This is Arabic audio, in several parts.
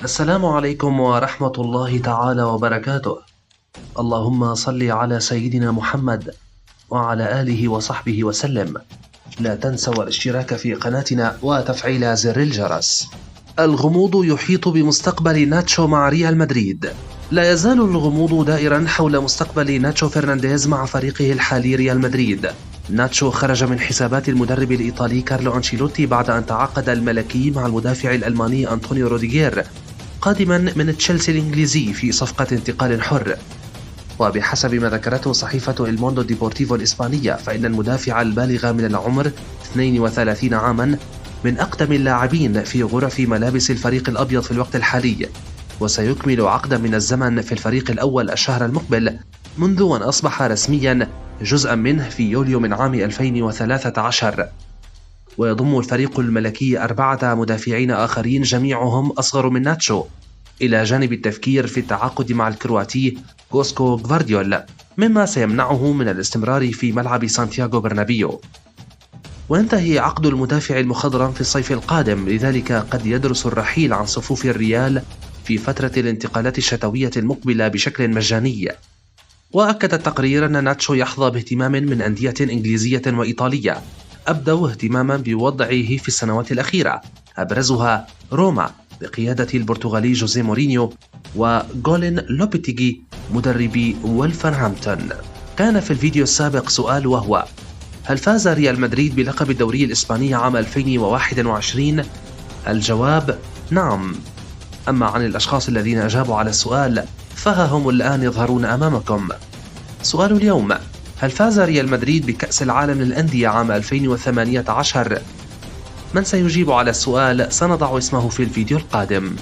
السلام عليكم ورحمة الله تعالى وبركاته. اللهم صل على سيدنا محمد وعلى آله وصحبه وسلم. لا تنسوا الاشتراك في قناتنا وتفعيل زر الجرس. الغموض يحيط بمستقبل ناتشو مع ريال مدريد. لا يزال الغموض دائرا حول مستقبل ناتشو فرنانديز مع فريقه الحالي ريال مدريد. ناتشو خرج من حسابات المدرب الإيطالي كارلو أنشيلوتي بعد أن تعاقد الملكي مع المدافع الألماني أنطونيو روديغير قادما من تشيلسي الإنجليزي في صفقة انتقال حر. وبحسب ما ذكرته صحيفة الموندو ديبورتيفو الإسبانية، فإن المدافع البالغ من العمر 32 عاما من أقدم اللاعبين في غرف ملابس الفريق الأبيض في الوقت الحالي، وسيكمل عقدا من الزمن في الفريق الأول الشهر المقبل، منذ أن أصبح رسميا جزءا منه في يوليو من عام 2013. ويضم الفريق الملكي 4 مدافعين آخرين جميعهم أصغر من ناتشو، إلى جانب التفكير في التعاقد مع الكرواتي غوسكو غفارديول، مما سيمنعه من الاستمرار في ملعب سانتياغو برنابيو. وينتهي عقد المدافع المخضرم في الصيف القادم، لذلك قد يدرس الرحيل عن صفوف الريال في فترة الانتقالات الشتوية المقبلة بشكل مجاني. وأكد التقرير أن ناتشو يحظى باهتمام من أندية إنجليزية وإيطالية أبدوا اهتماما بوضعه في السنوات الأخيرة، أبرزها روما بقيادة البرتغالي جوزيه مورينيو وغولين لوبيتيغي مدرب وولفرهامبتون. كان في الفيديو السابق سؤال، وهو: هل فاز ريال مدريد بلقب الدوري الإسباني عام 2021؟ الجواب نعم. أما عن الأشخاص الذين أجابوا على السؤال فها هم الآن يظهرون أمامكم. سؤال اليوم: هل فاز ريال مدريد بكأس العالم للأندية عام 2018؟ من سيجيب على السؤال سنضع اسمه في الفيديو القادم.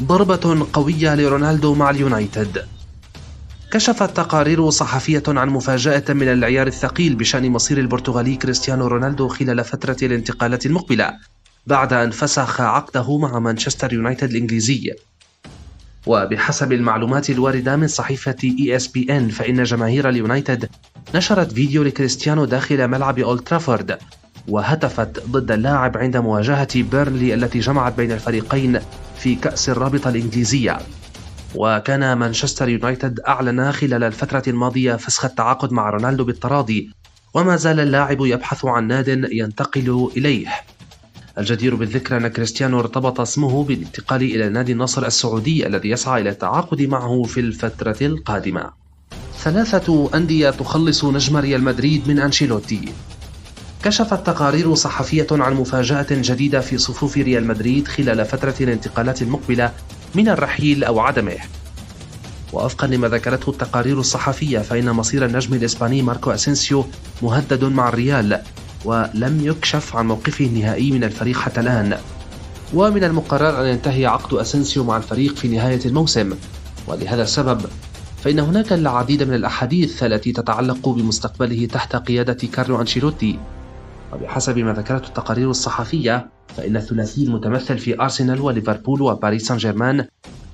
ضربة قوية لرونالدو مع اليونايتد. كشفت تقارير صحفية عن مفاجأة من العيار الثقيل بشأن مصير البرتغالي كريستيانو رونالدو خلال فترة الانتقالات المقبلة، بعد أن فسخ عقده مع مانشستر يونايتد الإنجليزي. وبحسب المعلومات الواردة من صحيفة ESPN، فإن جماهير اليونايتد نشرت فيديو لكريستيانو داخل ملعب أولد ترافورد، وهتفت ضد اللاعب عند مواجهة بيرنلي التي جمعت بين الفريقين في كأس الرابطة الإنجليزية. وكان مانشستر يونايتد أعلن خلال الفترة الماضية فسخ التعاقد مع رونالدو بالتراضي، وما زال اللاعب يبحث عن ناد ينتقل إليه. الجدير بالذكر أن كريستيانو ارتبط اسمه بالانتقال إلى نادي النصر السعودي الذي يسعى إلى التعاقد معه في الفترة القادمة. 3 أندية تخلص نجم ريال مدريد من أنشيلوتي. كشفت تقارير صحفية عن مفاجأة جديدة في صفوف ريال مدريد خلال فترة الانتقالات المقبلة من الرحيل أو عدمه. ووفقا لما ذكرته التقارير الصحفية، فإن مصير النجم الإسباني ماركو أسينسيو مهدد مع الريال، ولم يكشف عن موقفه النهائي من الفريق حتى الآن. ومن المقرر أن ينتهي عقد أسينسيو مع الفريق في نهاية الموسم، ولهذا السبب فإن هناك العديد من الأحاديث التي تتعلق بمستقبله تحت قيادة كارلو أنشيلوتي. وبحسب ما ذكرته التقارير الصحفية، فإن الثلاثي المتمثل في أرسنال وليفربول وباريس سان جيرمان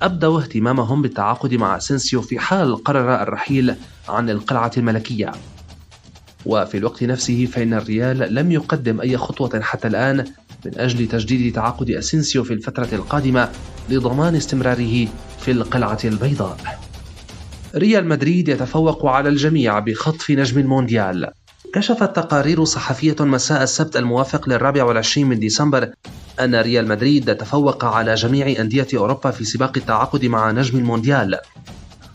أبدوا اهتمامهم بالتعاقد مع أسينسيو في حال قرر الرحيل عن القلعة الملكية. وفي الوقت نفسه فإن الريال لم يقدم أي خطوة حتى الآن من أجل تجديد تعاقد أسينسيو في الفترة القادمة لضمان استمراره في القلعة البيضاء. ريال مدريد يتفوق على الجميع بخطف نجم المونديال. كشفت تقارير صحفية مساء السبت الموافق 24 من ديسمبر أن ريال مدريد تفوق على جميع أندية أوروبا في سباق التعاقد مع نجم المونديال.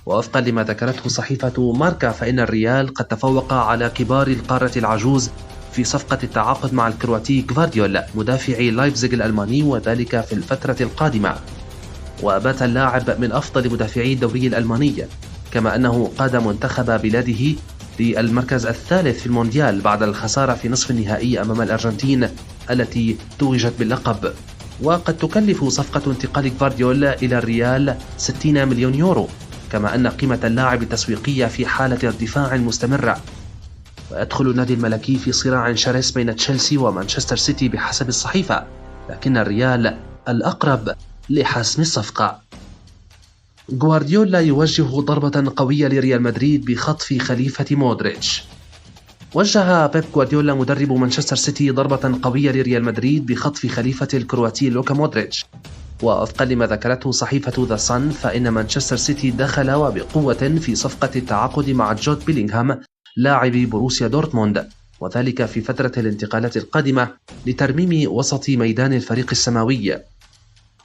ووفقا لما ذكرته صحيفة ماركا، فإن الريال قد تفوق على كبار القارة العجوز في صفقة التعاقد مع الكرواتي غفارديول مدافع لايبزيغ الألماني، وذلك في الفترة القادمة. وبات اللاعب من أفضل مدافعي الدوري الألماني، كما أنه قاد منتخب بلاده للمركز الثالث في المونديال بعد الخسارة في نصف النهائي أمام الأرجنتين التي توجت باللقب. وقد تكلف صفقة انتقال غفارديول إلى الريال 60 مليون يورو، كما أن قيمة اللاعب التسويقية في حالة ارتفاع مستمرة. ويدخل النادي الملكي في صراع شرس بين تشيلسي ومانشستر سيتي بحسب الصحيفة، لكن الريال الأقرب لحسم الصفقة. غوارديولا يوجه ضربة قوية لريال مدريد بخطف خليفة مودريتش. وجه بيب غوارديولا مدرب مانشستر سيتي ضربة قوية لريال مدريد بخطف خليفة الكرواتي لوكا مودريتش، ووفقا لما ذكرته صحيفة ذا صن، فإن مانشستر سيتي دخل وبقوة في صفقة التعاقد مع جود بيلينغهام لاعب بروسيا دورتموند، وذلك في فترة الانتقالات القادمة لترميم وسط ميدان الفريق السماوي.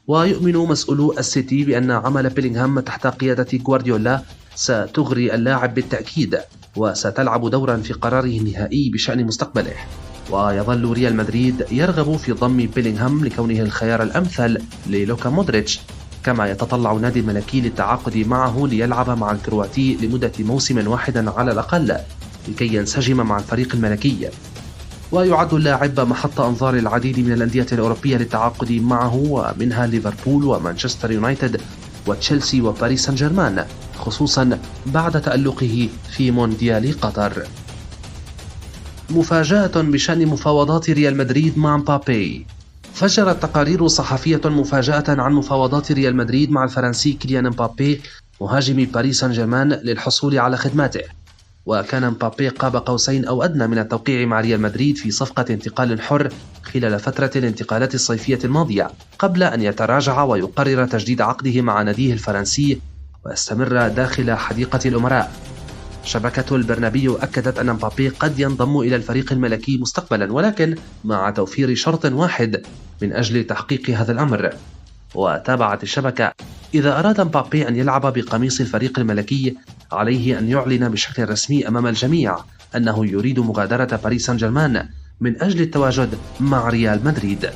ويؤمن مسؤولو السيتي بأن عمل بيلينغهام تحت قيادة غوارديولا ستغري اللاعب بالتأكيد، وستلعب دورا في قراره النهائي بشأن مستقبله. ويظل ريال مدريد يرغب في ضم بيلينغهام لكونه الخيار الأمثل للوكا مودريتش، كما يتطلع نادي الملكي للتعاقد معه ليلعب مع الكرواتي لمدة موسم واحد على الأقل لكي ينسجم مع الفريق الملكي. ويعد اللاعب محط أنظار العديد من الأندية الأوروبية للتعاقد معه، ومنها ليفربول ومانشستر يونايتد وتشيلسي وباريس سان جيرمان، خصوصا بعد تألقه في مونديال قطر. مفاجأة بشأن مفاوضات ريال مدريد مع مبابي. فجرت تقارير صحفية مفاجأة عن مفاوضات ريال مدريد مع الفرنسي كيليان مبابي مهاجم باريس سان جيرمان للحصول على خدماته. وكان مبابي قاب قوسين أو أدنى من التوقيع مع ريال مدريد في صفقة انتقال حر خلال فترة الانتقالات الصيفية الماضية، قبل أن يتراجع ويقرر تجديد عقده مع ناديه الفرنسي ويستمر داخل حديقة الأمراء. شبكة البرنابيو أكدت أن مبابي قد ينضم إلى الفريق الملكي مستقبلا، ولكن مع توفير شرط واحد من أجل تحقيق هذا الأمر. وتابعت الشبكة: إذا أراد مبابي أن يلعب بقميص الفريق الملكي، عليه أن يعلن بشكل رسمي أمام الجميع أنه يريد مغادرة باريس سان جيرمان من أجل التواجد مع ريال مدريد.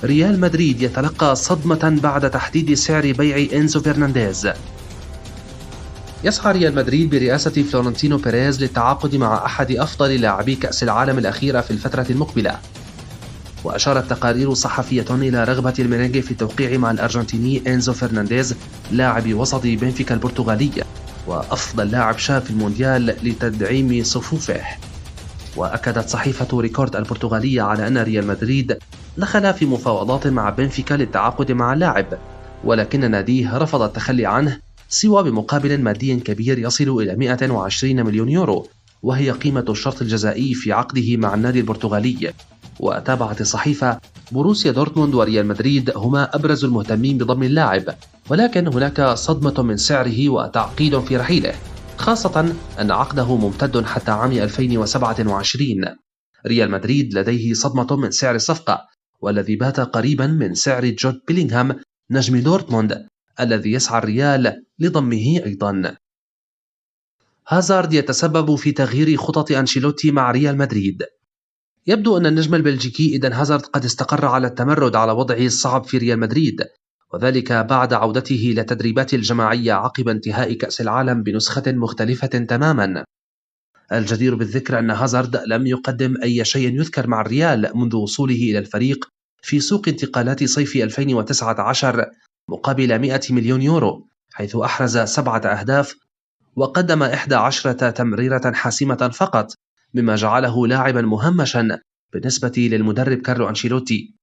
ريال مدريد يتلقى صدمة بعد تحديد سعر بيع إنزو فرنانديز. يسعى ريال مدريد برئاسة فلورنتينو بيريز للتعاقد مع أحد أفضل لاعبي كأس العالم الأخيرة في الفترة المقبلة. وأشارت تقارير صحفية إلى رغبة الميرينغي في التوقيع مع الأرجنتيني إنزو فرنانديز لاعب وسط بنفيكا البرتغالي وأفضل لاعب شاب في المونديال لتدعيم صفوفه. وأكدت صحيفة ريكورد البرتغالية على أن ريال مدريد دخل في مفاوضات مع بنفيكا للتعاقد مع اللاعب، ولكن ناديه رفض التخلي عنه سوى بمقابل مادي كبير يصل إلى 120 مليون يورو، وهي قيمة الشرط الجزائي في عقده مع النادي البرتغالي. وتابعت الصحيفة: بروسيا دورتموند وريال مدريد هما أبرز المهتمين بضم اللاعب، ولكن هناك صدمة من سعره وتعقيد في رحيله، خاصة أن عقده ممتد حتى عام 2027. ريال مدريد لديه صدمة من سعر الصفقة، والذي بات قريبا من سعر جود بيلينغهام نجم دورتموند الذي يسعى الريال لضمه أيضا. هازارد يتسبب في تغيير خطط أنشيلوتي مع ريال مدريد. يبدو أن النجم البلجيكي إيدن هازارد قد استقر على التمرد على وضعه الصعب في ريال مدريد، وذلك بعد عودته إلى التدريبات الجماعية عقب انتهاء كأس العالم بنسخة مختلفة تماما. الجدير بالذكر أن هازارد لم يقدم أي شيء يذكر مع الريال منذ وصوله إلى الفريق في سوق انتقالات صيف 2019 مقابل 100 مليون يورو، حيث أحرز 7 أهداف وقدم 11 تمريرة حاسمة فقط، مما جعله لاعبا مهمشا بالنسبة للمدرب كارلو أنشيلوتي.